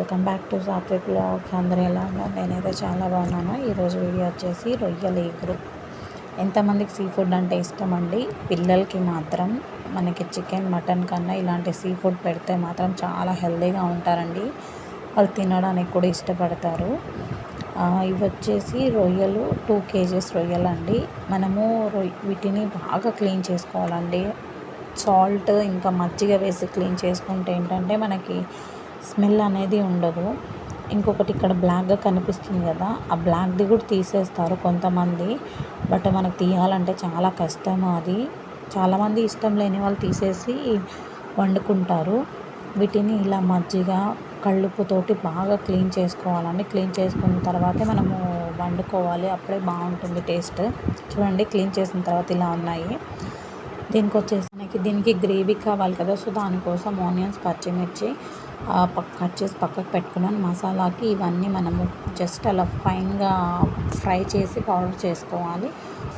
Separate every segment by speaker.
Speaker 1: Welcome back to Satvik vlogs. అందరూ ఎలా ఉన్నారు? నేనైతే చాలా బాగున్నాను. ఈరోజు వీడియో వచ్చేసి రొయ్యల ఇగురు. ఎంతమందికి సీ ఫుడ్ అంటే ఇష్టం అండి? పిల్లలకి మాత్రం మనకి చికెన్ మటన్ కన్నా ఇలాంటి సీ ఫుడ్ పెడితే మాత్రం చాలా హెల్తీగా ఉంటారండి. వాళ్ళు తినడానికి కూడా ఇష్టపడతారు. ఇవి వచ్చేసి రొయ్యలు 2 kgs రొయ్యలు అండి. మనము వీటిని బాగా క్లీన్ చేసుకోవాలండి. సాల్ట్ ఇంకా మజ్జిగ వేసి క్లీన్ చేసుకుంటే ఏంటంటే మనకి స్మెల్ అనేది ఉండదు. ఇంకొకటి ఇక్కడ బ్లాక్గా కనిపిస్తుంది కదా, ఆ బ్లాక్ది కూడా తీసేస్తారు కొంతమంది. బట్ మనకు తీయాలంటే చాలా కష్టము. అది చాలామంది ఇష్టం లేని వాళ్ళు తీసేసి వండుకుంటారు. వీటిని ఇలా మజ్జిగ కళ్ళుప్పుతోటి బాగా క్లీన్ చేసుకోవాలండి. క్లీన్ చేసుకున్న తర్వాతే మనము వండుకోవాలి, అప్పుడే బాగుంటుంది టేస్ట్. చూడండి, క్లీన్ చేసిన తర్వాత ఇలా ఉన్నాయి. దీనికి వచ్చేసి దీనికి గ్రేవీ కావాలి కదా, సో దానికోసం ఆనియన్స్, పచ్చిమిర్చి కట్ చేసి పక్కకు పెట్టుకున్నాను. మసాలాకి ఇవన్నీ మనము జస్ట్ అలా ఫైన్గా ఫ్రై చేసి పౌడర్ చేసుకోవాలి.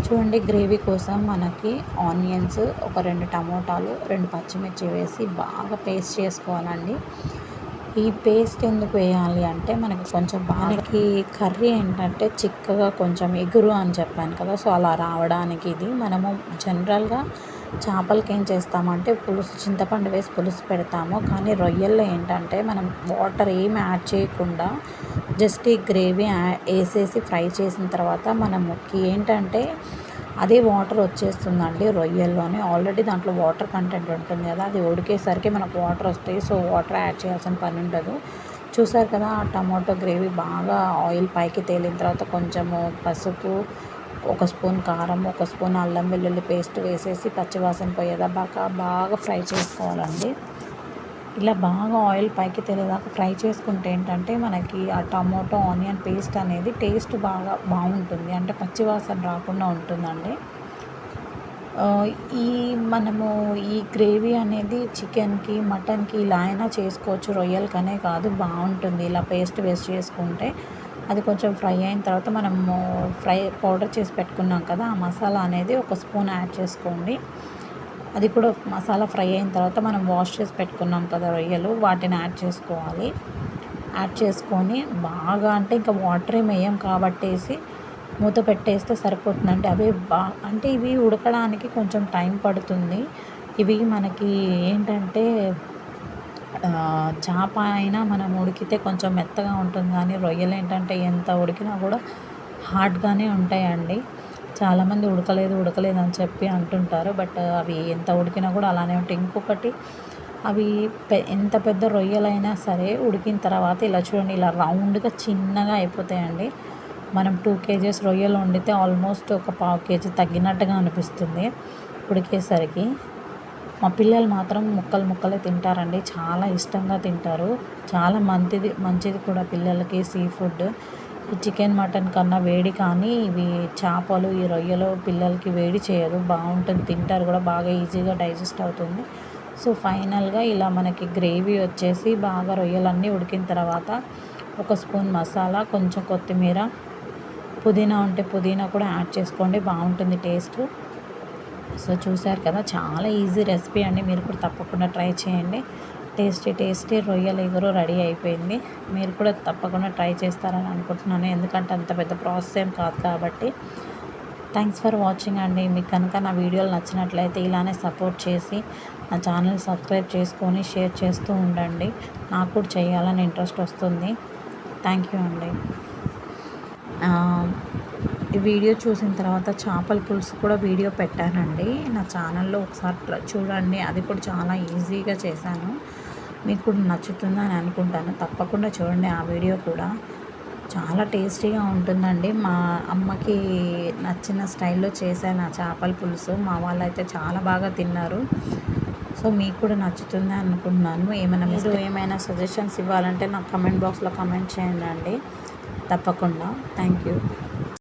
Speaker 1: చూడండి, గ్రేవీ కోసం మనకి ఆనియన్స్, ఒక 2 టమోటాలు, 2 పచ్చిమిర్చి వేసి బాగా పేస్ట్ చేసుకోవాలండి. ఈ పేస్ట్ ఎందుకు వేయాలి అంటే మనకి కొంచెం మనకి కర్రీ ఏంటంటే చిక్కగా కొంచెం ఎగురు అని చెప్పాను కదా, సో అలా రావడానికి. ఇది మనము జనరల్గా చేపలకి ఏం చేస్తామంటే పులుసు, చింతపండు వేసి పులుసు పెడతాము. కానీ రొయ్యల్లో ఏంటంటే మనం వాటర్ ఏమి యాడ్ చేయకుండా జస్ట్ ఈ గ్రేవీ వేసేసి ఫ్రై చేసిన తర్వాత మనకి ఏంటంటే అదే వాటర్ వచ్చేస్తుందండి. రొయ్యల్లోనే ఆల్రెడీ దాంట్లో వాటర్ కంటెంట్ ఉంటుంది కదా, అది ఉడికేసరికి మనకు వాటర్ వస్తాయి. సో వాటర్ యాడ్ చేయాల్సిన పని ఉండదు. చూసారు కదా, ఆ టమాటో గ్రేవీ బాగా ఆయిల్ పైకి తేలిన తర్వాత కొంచెము పసుపు, 1 స్పూన్ కారం, 1 స్పూన్ అల్లం వెల్లుల్లి పేస్ట్ వేసేసి పచ్చివాసన పోయేదాకా బాగా ఫ్రై చేసుకోవాలండి. ఇలా బాగా ఆయిల్ పైకి తెలియదాకా ఫ్రై చేసుకుంటే ఏంటంటే మనకి ఆ టమాటో ఆనియన్ పేస్ట్ అనేది టేస్ట్ బాగుంటుంది, అంటే పచ్చివాసన రాకుండా ఉంటుందండి. మనము ఈ గ్రేవీ అనేది చికెన్కి, మటన్కి ఇలా అయినా చేసుకోవచ్చు, రొయ్యలకనే కాదు, బాగుంటుంది ఇలా పేస్ట్ వేస్ట్ చేసుకుంటే. అది కొంచెం ఫ్రై అయిన తర్వాత మనము పౌడర్ చేసి పెట్టుకున్నాం కదా, ఆ మసాలా అనేది 1 స్పూన్ యాడ్ చేసుకోండి. అది కూడా మసాలా ఫ్రై అయిన తర్వాత మనం వాష్ చేసి పెట్టుకున్నాం కదా రొయ్యలు, వాటిని యాడ్ చేసుకోవాలి. యాడ్ చేసుకొని బాగా, అంటే ఇంకా వాటర్ ఏమి వేయం కాబట్టేసి మూత పెట్టేస్తే సరిపోతుందండి. అంటే ఇవి ఉడకడానికి కొంచెం టైం పడుతుంది. ఇవి మనకి ఏంటంటే చేప అయినా మనం ఉడికితే కొంచెం మెత్తగా ఉంటుంది, కానీ రొయ్యలు ఏంటంటే ఎంత ఉడికినా కూడా హార్డ్గానే ఉంటాయండి. చాలామంది ఉడకలేదు అని చెప్పి అంటుంటారు, బట్ అవి ఎంత ఉడికినా కూడా అలానే ఉంటాయి. ఇంకొకటి, అవి ఎంత పెద్ద రొయ్యలైనా సరే ఉడికిన తర్వాత ఇలా చూడండి, ఇలా రౌండ్గా చిన్నగా అయిపోతాయండి. మనం 2 kgs రొయ్యలు వండితే ఆల్మోస్ట్ ఒక 1/2 kg తగ్గినట్టుగా అనిపిస్తుంది ఉడికేసరికి. మా పిల్లలు మాత్రం ముక్కలే తింటారండి, చాలా ఇష్టంగా తింటారు. చాలా మంచిది కూడా పిల్లలకి సీ ఫుడ్. ఈ చికెన్, మటన్ కన్నా వేడి, కానీ ఇవి చేపలు, ఈ రొయ్యలు పిల్లలకి వేడి చేయదు, బాగుంటుంది, తింటారు కూడా, బాగా ఈజీగా డైజెస్ట్ అవుతుంది. సో ఫైనల్గా ఇలా మనకి గ్రేవీ వచ్చేసి బాగా రొయ్యలన్నీ ఉడికిన తర్వాత 1 స్పూన్ మసాలా, కొంచెం కొత్తిమీర, పుదీనా ఉంటే పుదీనా కూడా యాడ్ చేసుకోండి, బాగుంటుంది టేస్ట్. సో చూసారు కదా, చాలా ఈజీ రెసిపీ అండి, మీరు కూడా తప్పకుండా ట్రై చేయండి. టేస్టీ రొయ్యల ఇగురు రెడీ అయిపోయింది. మీరు కూడా తప్పకుండా ట్రై చేస్తారని అనుకుంటున్నాను, ఎందుకంటే అంత పెద్ద ప్రాసెస్ ఏం కాదు కాబట్టి. థ్యాంక్స్ ఫర్ వాచింగ్ అండి. మీకు కనుక నా వీడియోలు నచ్చినట్లయితే ఇలానే సపోర్ట్ చేసి నా ఛానల్ సబ్స్క్రైబ్ చేసుకొని షేర్ చేస్తూ ఉండండి. నాకు కూడా చేయాలని ఇంట్రెస్ట్ వస్తుంది. థ్యాంక్ యూ అండి. ఈ వీడియో చూసిన తర్వాత చేపల పులుసు కూడా వీడియో పెట్టానండి నా ఛానల్లో, ఒకసారి చూడండి. అది కూడా చాలా ఈజీగా చేశాను, మీకు కూడా నచ్చుతుందని అనుకుంటాను. తప్పకుండా చూడండి, ఆ వీడియో కూడా చాలా టేస్టీగా ఉంటుందండి. మా అమ్మకి నచ్చిన స్టైల్లో చేశాను ఆ చేపల పులుసు. మా వాళ్ళు అయితే చాలా బాగా తిన్నారు. సో మీకు కూడా నచ్చుతుంది అనుకుంటున్నాను. మీరు ఏమైనా సజెషన్స్ ఇవ్వాలంటే నాకు కమెంట్ బాక్స్లో కమెంట్ చేయండి అండి, తప్పకుండా. Thank you.